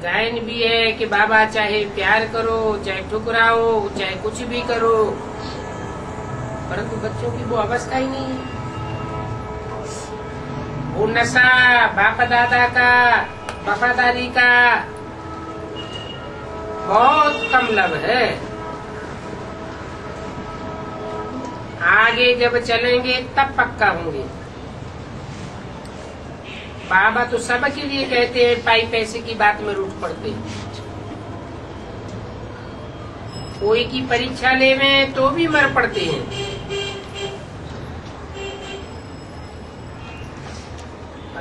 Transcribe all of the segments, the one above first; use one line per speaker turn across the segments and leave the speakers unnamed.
गायन भी है कि बाबा चाहे प्यार करो, चाहे ठुकराओ, चाहे कुछ भी करो, परंतु बच्चों की वो अवस्था ही नहीं है। वो नशा बापा दादा का, वफादारी का बहुत कम लब है। आगे जब चलेंगे तब पक्का होंगे। बाबा तो सबके लिए कहते हैं, पाई पैसे की बात में रूठ पड़ते हैं। कोई की परीक्षा लेवे तो भी मर पड़ते हैं।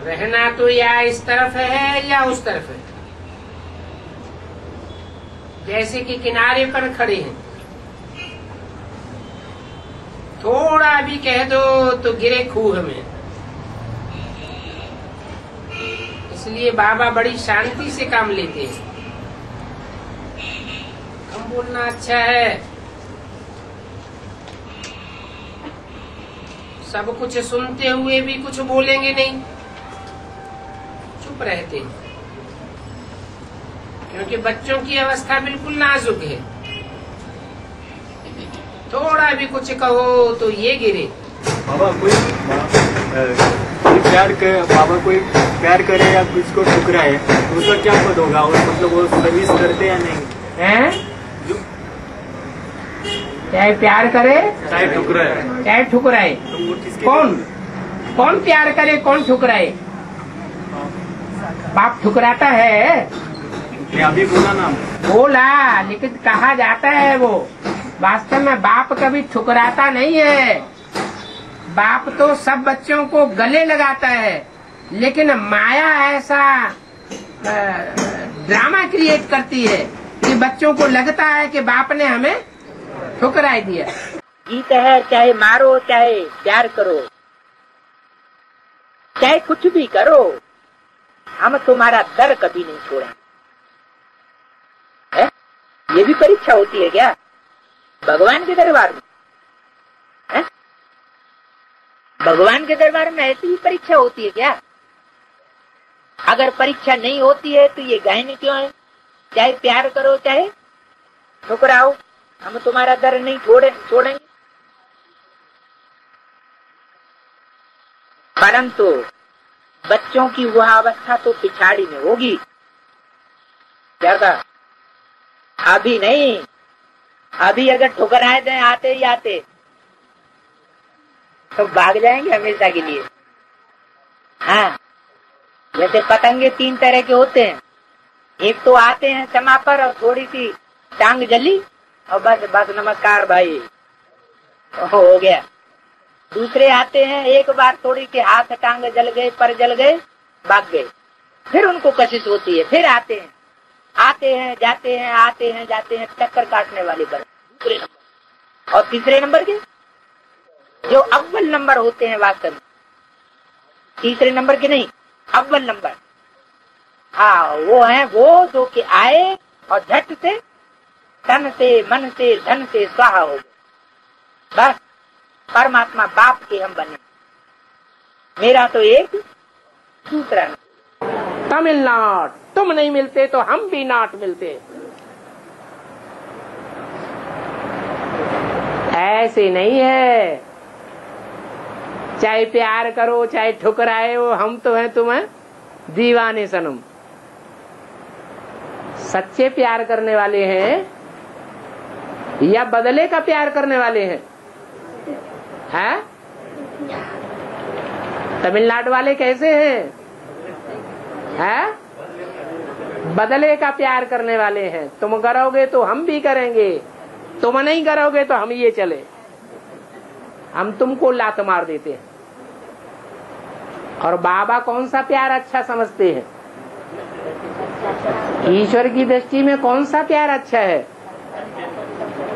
रहना तो या इस तरफ है या उस तरफ है। जैसे कि किनारे पर खड़े हैं, थोड़ा भी कह दो तो गिरे खूह में। इसलिए बाबा बड़ी शांति से काम लेते हैं। कम बोलना अच्छा है। सब कुछ सुनते हुए भी कुछ बोलेंगे नहीं, चुप रहते हैं, क्योंकि बच्चों की अवस्था बिल्कुल नाजुक है। थोड़ा भी कुछ कहो तो ये गिरे।
बाबा कोई प्यार करे या किसको ठुकराए तो उसका क्या पद होगा? और मतलब वो सर्विस करते या नहीं
हैं? चाहे प्यार करे चाहे ठुकराए
तो
कौन प्यार करे, कौन ठुकराए? बाप ठुकराता है?
अभी बोला ना,
बोला, लेकिन कहा जाता है वो वास्तव में बाप कभी ठुकराता नहीं है। बाप तो सब बच्चों को गले लगाता है, लेकिन माया ऐसा ड्रामा क्रिएट करती है कि बच्चों को लगता है कि बाप ने हमें ठुकरा दिया। गीत है, चाहे मारो चाहे प्यार करो, चाहे कुछ भी करो, हम तुम्हारा दर कभी नहीं छोड़ेंगे। ये भी परीक्षा होती है क्या भगवान के दरबार में? है? भगवान के दरबार में ऐसी ही परीक्षा होती है क्या? अगर परीक्षा नहीं होती है तो ये गायन क्यों है? चाहे प्यार करो चाहे ठुकराओ, हम तुम्हारा दर नहीं छोड़ेंगे। परंतु बच्चों की वह अवस्था तो पिछाड़ी में होगी। क्या कहा? अभी नहीं। अभी अगर ठुकराए दें आते ही आते तो भाग जाएंगे हमेशा के लिए। हाँ, जैसे पतंगे 3 तरह के होते हैं। एक तो आते हैं समा पर और थोड़ी सी टांग जली और बस नमस्कार भाई हो गया। दूसरे आते हैं, एक बार थोड़ी सी हाथ टांग जल गए, पर जल गए, भाग गए। फिर उनको कशिश होती है, फिर आते हैं जाते हैं, आते हैं जाते हैं, टक्कर काटने वाले पर दूसरे नंबर। और तीसरे नंबर के जो अव्वल नंबर होते हैं, वास्तव में तीसरे नंबर के नहीं, अव्वल नंबर, हाँ वो है वो जो कि आए और झट से तन से मन से धन से स्वाहा हो गए। बस परमात्मा बाप के हम बने। मेरा तो एक दूसरा तमिलनाडु, तुम नहीं मिलते तो हम भी नाट मिलते। ऐसे नहीं है। चाहे प्यार करो चाहे ठुकराए हो, हम तो हैं तुम्हें दीवाने सनम। सच्चे प्यार करने वाले हैं या बदले का प्यार करने वाले हैं? हैं? तमिलनाडु वाले कैसे हैं? हैं? बदले का प्यार करने वाले हैं। तुम करोगे तो हम भी करेंगे, तुम नहीं करोगे तो हम ये चले, हम तुमको लात मार देते हैं। और बाबा कौन सा प्यार अच्छा समझते हैं? ईश्वर की दृष्टि में कौन सा प्यार अच्छा है?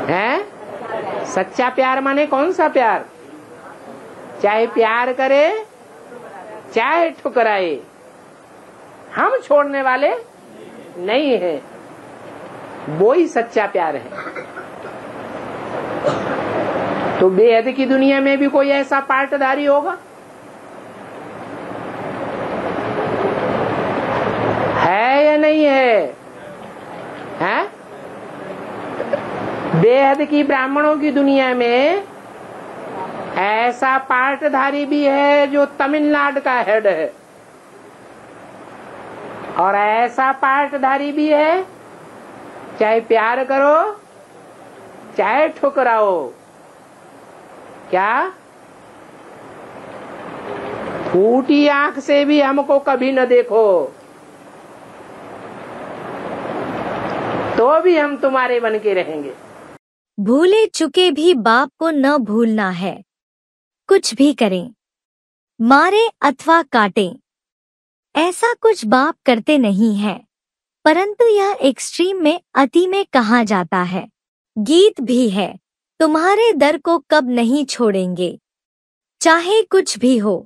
हैं? सच्चा प्यार माने कौन सा प्यार? चाहे प्यार करे चाहे ठुकराए, हम छोड़ने वाले नहीं है। वो ही सच्चा प्यार है। तो बेहद की दुनिया में भी कोई ऐसा पार्टधारी होगा? है या नहीं है?
बेहद की ब्राह्मणों की दुनिया में ऐसा पाटधारी भी है जो तमिलनाडु का हेड है, और ऐसा पाटधारी भी है चाहे प्यार करो चाहे ठुकराओ, क्या फूटी आंख से भी हमको कभी न देखो तो भी हम तुम्हारे बन के रहेंगे।
भूले चुके भी बाप को न भूलना है। कुछ भी करें, मारे अथवा काटें, ऐसा कुछ बाप करते नहीं है, परंतु यह एक्सट्रीम में अति में कहा जाता है। गीत भी है, तुम्हारे दर को कब नहीं छोड़ेंगे, चाहे कुछ भी हो,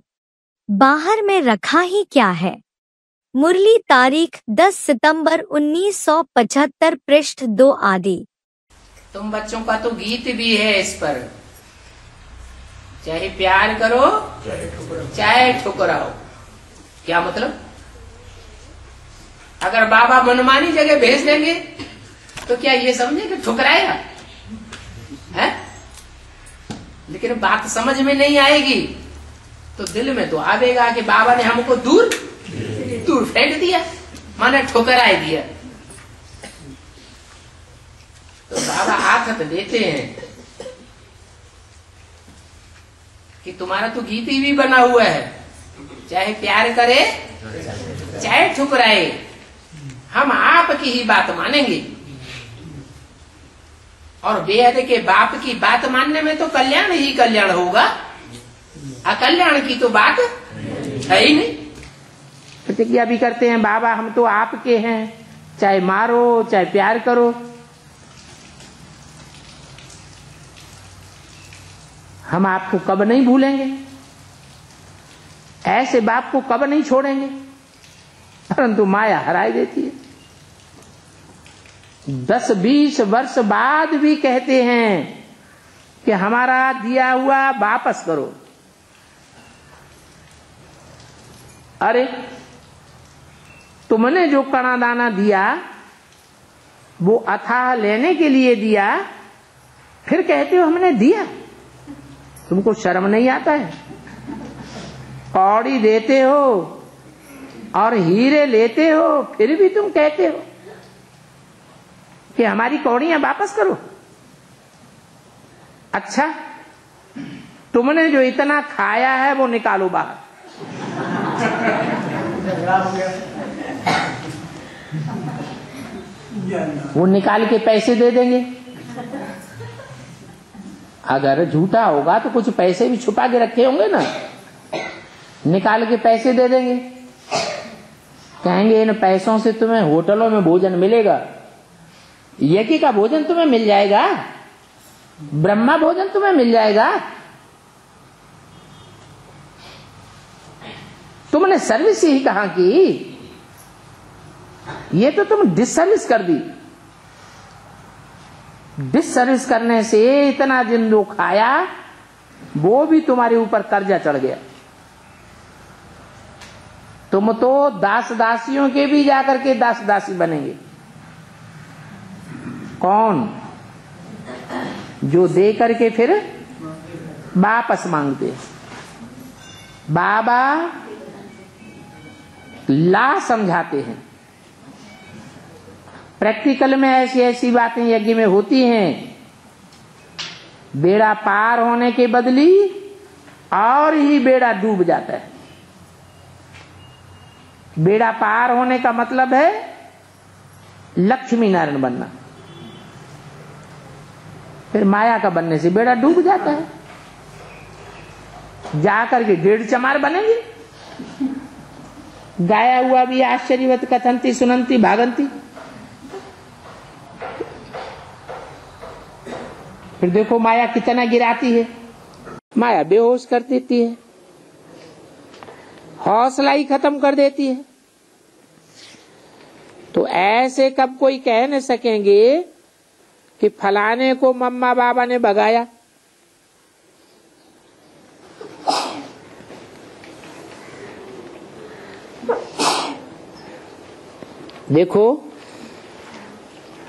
बाहर में रखा ही क्या है। मुरली तारीख 10 सितंबर 1975 पृष्ठ 2 आदि।
तुम बच्चों का तो गीत भी है इस पर, चाहे प्यार करो चाहे ठुकराओ। क्या मतलब? अगर बाबा मनमानी जगह भेज देंगे तो क्या ये समझे कि ठुकराएगा है? लेकिन बात समझ में नहीं आएगी तो दिल में तो आवेगा कि बाबा ने हमको दूर दूर फेंक दिया, माने ठुकराए दिया। तो बाबा आखत देते हैं कि तुम्हारा तो गीत ही भी बना हुआ है, चाहे प्यार करे चाहे ठुकराए, हम आपकी ही बात मानेंगे। और बेहद के बाप की बात मानने में तो कल्याण ही कल्याण होगा, अकल्याण की तो बात है ही नहीं। प्रतिज्ञा भी करते हैं बाबा हम तो आपके हैं, चाहे मारो चाहे प्यार करो। हम आपको कब नहीं भूलेंगे, ऐसे बाप को कब नहीं छोड़ेंगे, परंतु माया हराई देती है। 10-20 वर्ष बाद भी कहते हैं कि हमारा दिया हुआ वापस करो। अरे तुमने जो कणा दाना दिया वो अथाह लेने के लिए दिया, फिर कहते हो हमने दिया। तुमको शर्म नहीं आता है? कौड़ी देते हो और हीरे लेते हो, फिर भी तुम कहते हो कि हमारी कौड़ियां वापस करो। अच्छा, तुमने जो इतना खाया है वो निकालो बाहर। वो निकाल के पैसे दे देंगे। अगर झूठा होगा तो कुछ पैसे भी छुपा के रखे होंगे ना, निकाल के पैसे दे देंगे। कहेंगे इन पैसों से तुम्हें होटलों में भोजन मिलेगा, यज्ञ का भोजन तुम्हें मिल जाएगा, ब्रह्मा भोजन तुम्हें मिल जाएगा। तुमने सर्विस ही कहां की, ये तो तुम डिसर्विस कर दी। डिसर्विस करने से इतना दिन जो खाया वो भी तुम्हारे ऊपर कर्जा चढ़ गया। तुम तो दास दासियों के भी जाकर के दास दासी बनेंगे। कौन? जो दे करके फिर वापस मांगते। बाबा ला समझाते हैं। प्रैक्टिकल में ऐसी ऐसी बातें यज्ञ में होती हैं, बेड़ा पार होने के बदली और ही बेड़ा डूब जाता है। बेड़ा पार होने का मतलब है लक्ष्मी नारायण बनना, फिर माया का बनने से बेड़ा डूब जाता है। जाकर के 1.5 चमार बनेंगे। गाया हुआ भी आश्चर्यवत कथंती सुनंती भागंती। फिर देखो माया कितना गिराती है। माया बेहोश कर देती है, हौसला ही खत्म कर देती है। तो ऐसे कब कोई कह न सकेंगे कि फलाने को मम्मा बाबा ने भगाया। देखो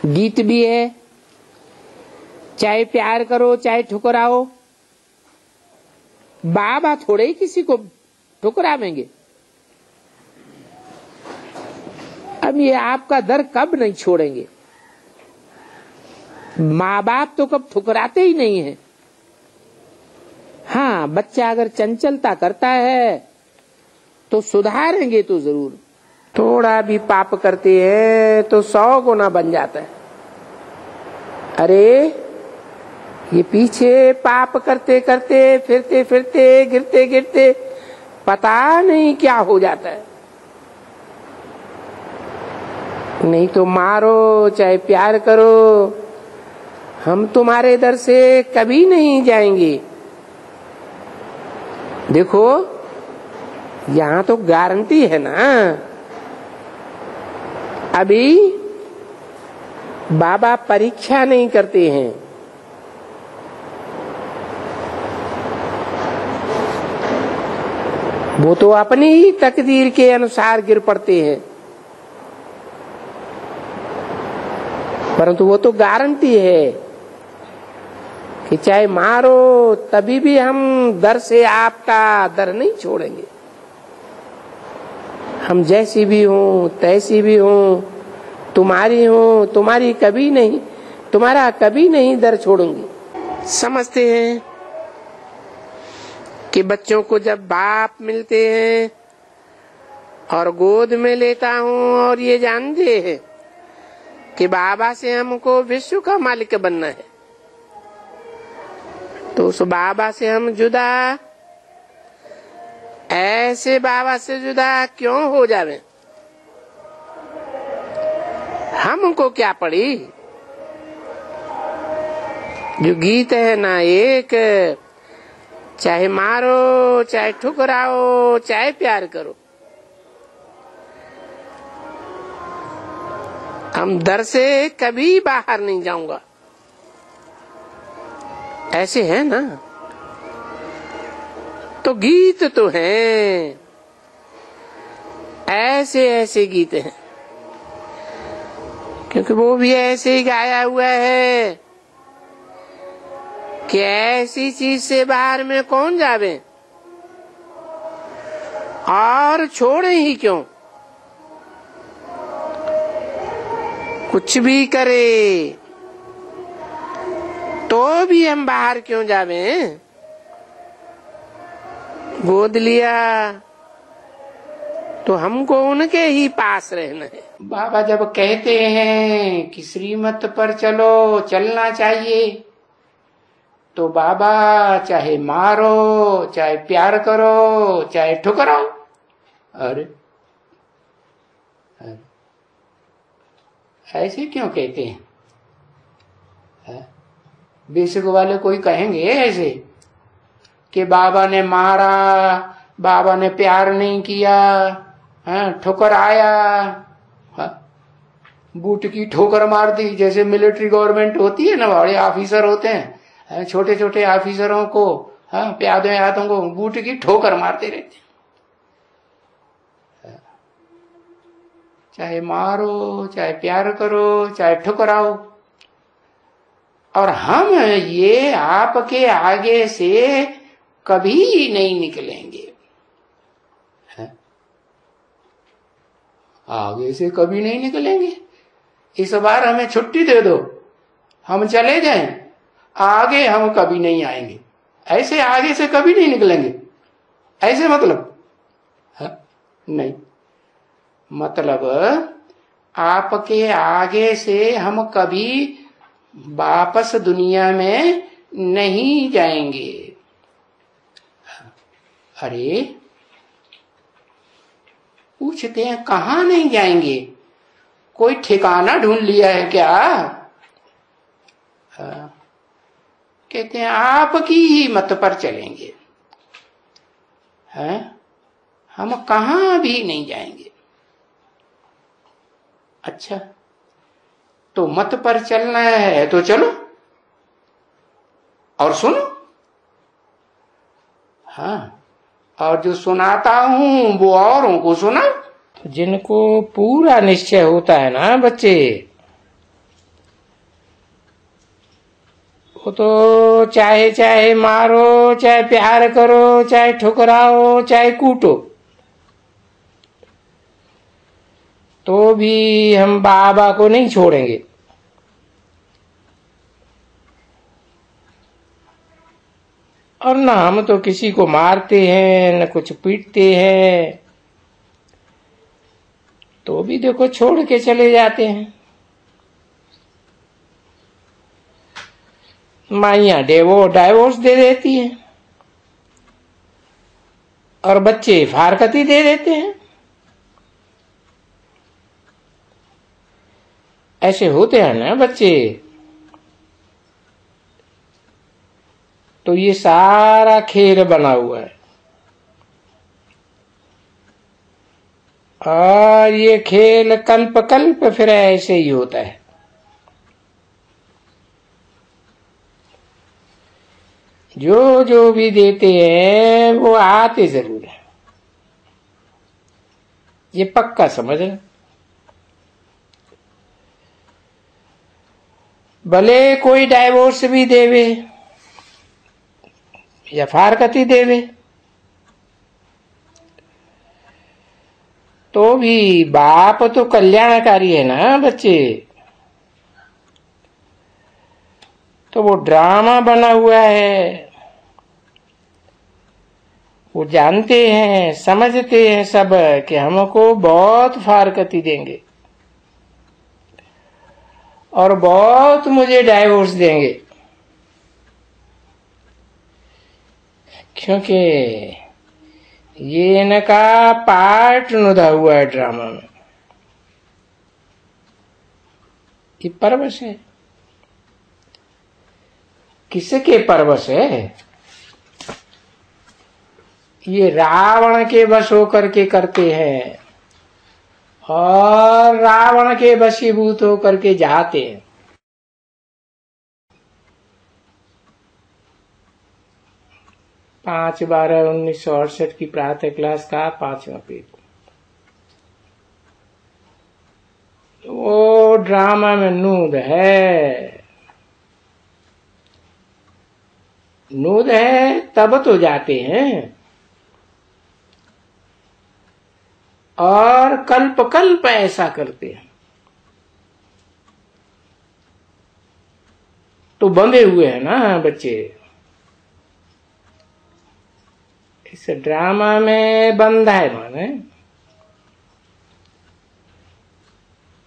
गीत भी है, चाहे प्यार करो चाहे ठुकराओ, बाबा थोड़े ही किसी को ठुकरावेंगे। अब ये आपका दर कब नहीं छोड़ेंगे। माँ बाप तो कब ठुकराते ही नहीं है। हाँ, बच्चा अगर चंचलता करता है तो सुधारेंगे तो जरूर। थोड़ा भी पाप करते हैं तो 100 गुना बन जाता है। अरे ये पीछे पाप करते करते फिरते फिरते गिरते गिरते पता नहीं क्या हो जाता है। नहीं तो मारो चाहे प्यार करो, हम तुम्हारे दर से कभी नहीं जाएंगे। देखो यहाँ तो गारंटी है ना। अभी बाबा परीक्षा नहीं करते हैं। वो तो अपनी ही तकदीर के अनुसार गिर पड़ते हैं, परंतु वो तो गारंटी है कि चाहे मारो तभी भी हम दर से आपका दर नहीं छोड़ेंगे। हम जैसी भी हूं तैसी भी हूं, तुम्हारी हूं, तुम्हारी कभी नहीं, तुम्हारा कभी नहीं दर छोड़ूंगी। समझते हैं कि बच्चों को जब बाप मिलते हैं और गोद में लेता हूं और ये जानते हैं कि बाबा से हमको विश्व का मालिक बनना है, तो उस बाबा से हम जुदा, ऐसे बाबा से जुदा क्यों हो जावे। हमको क्या पड़ी। जो गीत है ना एक, चाहे मारो चाहे ठुकराओ चाहे प्यार करो, हम दर से कभी बाहर नहीं जाऊंगा, ऐसे है ना। तो गीत तो हैं, ऐसे ऐसे गीत हैं, क्योंकि वो भी ऐसे ही गाया हुआ है कि ऐसी चीज से बाहर में कौन जावे और छोड़े ही क्यों। कुछ भी करे तो भी हम बाहर क्यों जावे। गोद लिया तो हमको उनके ही पास रहना है। बाबा जब कहते हैं कि श्रीमत पर चलो, चलना चाहिए, तो बाबा चाहे मारो चाहे प्यार करो चाहे ठुकराओ। अरे ऐसे क्यों कहते हैं। बेसिक वाले कोई कहेंगे ऐसे कि बाबा ने मारा, बाबा ने प्यार नहीं किया, ठोकर आया, बूट की ठोकर मार दी। जैसे मिलिट्री गवर्नमेंट होती है ना, बड़े ऑफिसर होते हैं, छोटे छोटे ऑफिसरों को, प्यादों यादों को बूट की ठोकर मारते रहते हैं। चाहे मारो चाहे प्यार करो चाहे ठुकराओ, और हम ये आपके आगे से कभी नहीं निकलेंगे। आगे से कभी नहीं निकलेंगे। इस बार हमें छुट्टी दे दो, हम चले जाएं, आगे हम कभी नहीं आएंगे। ऐसे आगे से कभी नहीं निकलेंगे, ऐसे मतलब नहीं। मतलब आपके आगे से हम कभी वापस दुनिया में नहीं जाएंगे। अरे पूछते हैं कहाँ नहीं जाएंगे, कोई ठिकाना ढूंढ लिया है क्या। कहते हैं आपकी ही मत पर चलेंगे, हम कहाँ भी नहीं जाएंगे। अच्छा, तो मत पर चलना है तो चलो और सुनो। और जो सुनाता हूं वो औरों को सुना। जिनको पूरा निश्चय होता है ना बच्चे, वो तो चाहे चाहे मारो, चाहे प्यार करो, चाहे ठुकराओ, चाहे कूटो, तो भी हम बाबा को नहीं छोड़ेंगे। और ना हम तो किसी को मारते हैं, न कुछ पीटते हैं, तो भी देखो छोड़ के चले जाते हैं। माइयां डाइवोर्स दे देती है और बच्चे फारकती दे देते हैं। ऐसे होते हैं ना बच्चे। तो ये सारा खेल बना हुआ है और ये खेल कल्प कल्प फिर ऐसे ही होता है। जो जो भी देते हैं वो आते जरूर है, ये पक्का समझना। भले कोई डाइवोर्स भी देवे या फारकती देवे, तो भी बाप तो कल्याणकारी है ना बच्चे। तो वो ड्रामा बना हुआ है, वो जानते हैं, समझते हैं सब कि हमको बहुत फारकती देंगे और बहुत मुझे डाइवोर्स देंगे, क्योंकि ये इनका पार्ट नुदा हुआ है ड्रामा में। ये परवश है। किसके परवश है? ये रावण के वश होकर के करते हैं और रावण के वशीभूत होकर के जाते हैं। पाँच 12/1968 की प्रातः क्लास का 5वां पेज। वो ड्रामा में नूद है, नूद है तब तो जाते हैं। और कल्प कल्प ऐसा करते हैं तो बंधे हुए हैं ना बच्चे। इस ड्रामा में बंधा है माने।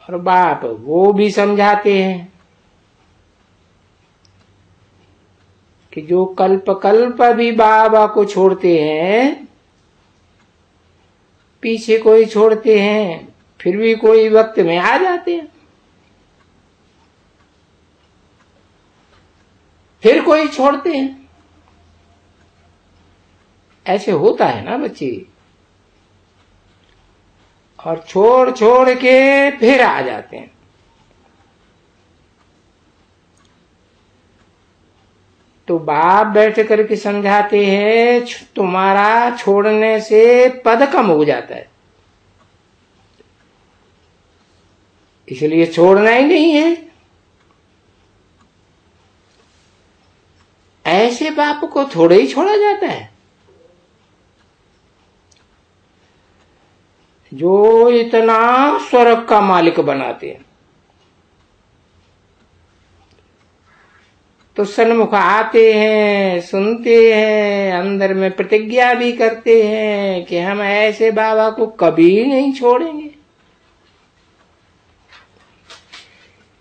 और बाप वो भी समझाते हैं कि जो कल्प कल्प भी बाबा को छोड़ते हैं, पीछे कोई छोड़ते हैं, फिर भी कोई वक्त में आ जाते हैं, फिर कोई छोड़ते हैं। ऐसे होता है ना बच्चे। और छोड़ छोड़ के फिर आ जाते हैं। तो बाप बैठ करके समझाते हैं तुम्हारा छोड़ने से पद कम हो जाता है, इसलिए छोड़ना ही नहीं है। ऐसे बाप को थोड़े ही छोड़ा जाता है जो इतना स्वर्ग का मालिक बनाते हैं। तो सन्मुख आते हैं, सुनते हैं, अंदर में प्रतिज्ञा भी करते हैं कि हम ऐसे बाबा को कभी नहीं छोड़ेंगे,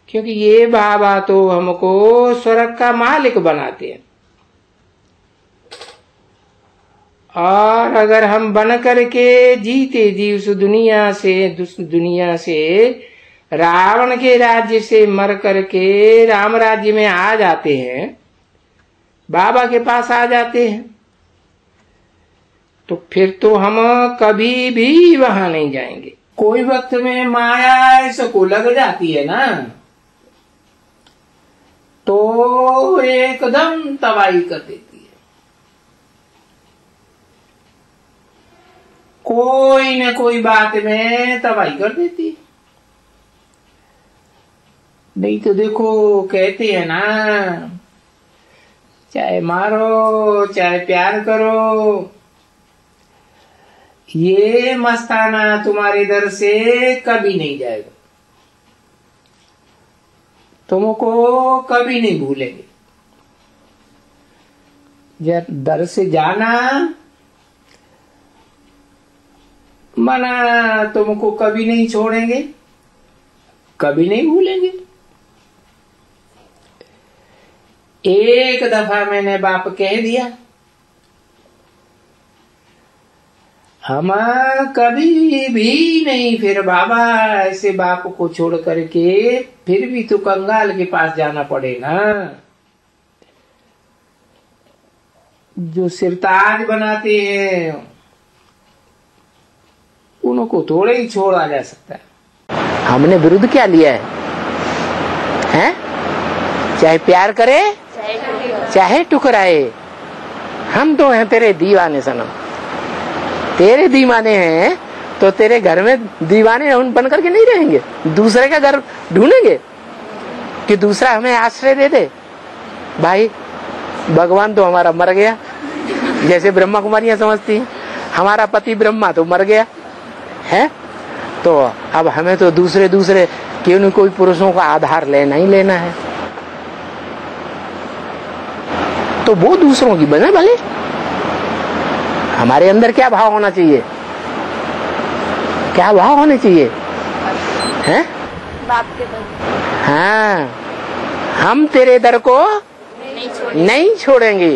क्योंकि ये बाबा तो हमको स्वर्ग का मालिक बनाते हैं। और अगर हम बन करके जीते जी उस दुनिया से रावण के राज्य से मर करके राम राज्य में आ जाते हैं, बाबा के पास आ जाते हैं, तो फिर तो हम कभी भी वहां नहीं जाएंगे। कोई वक्त में माया ऐसे को लग जाती है ना, तो एकदम तबाही कर देती है। कोई न कोई बात में तबाही कर देती है। नहीं तो देखो कहते हैं ना चाहे मारो चाहे प्यार करो, ये मस्ताना तुम्हारे दर से कभी नहीं जाएगा, तुमको कभी नहीं भूलेंगे। जब दर से जाना मना, तुमको कभी नहीं छोड़ेंगे, कभी नहीं भूलेंगे। एक दफा मैंने बाप कह दिया, हम कभी भी नहीं फिर बाबा ऐसे बाप को छोड़ करके फिर भी तो कंगाल के पास जाना पड़ेगा। जो सिरताज बनाते हैं उनको थोड़े ही छोड़ा जा सकता है। हमने विरुद्ध क्या लिया है? चाहे प्यार करे चाहे टुकराए, हम तो हैं तेरे दीवाने सनम। तेरे दीवाने हैं तो तेरे घर में दीवाने बन करके नहीं रहेंगे, दूसरे का घर ढूंढेंगे कि दूसरा हमें आश्रय दे दे। भाई भगवान तो हमारा मर गया, जैसे ब्रह्मा कुमारियां समझती हैं, हमारा पति ब्रह्मा तो मर गया है, तो अब हमें तो दूसरे क्यों न कोई पुरुषों का आधार लेना ही लेना है। तो वो दूसरों की बने भले, हमारे अंदर क्या भाव होना चाहिए? क्या भाव होने चाहिए? हैं?
बाप के दर।
हाँ, हम तेरे दर को नहीं छोड़ेंगे।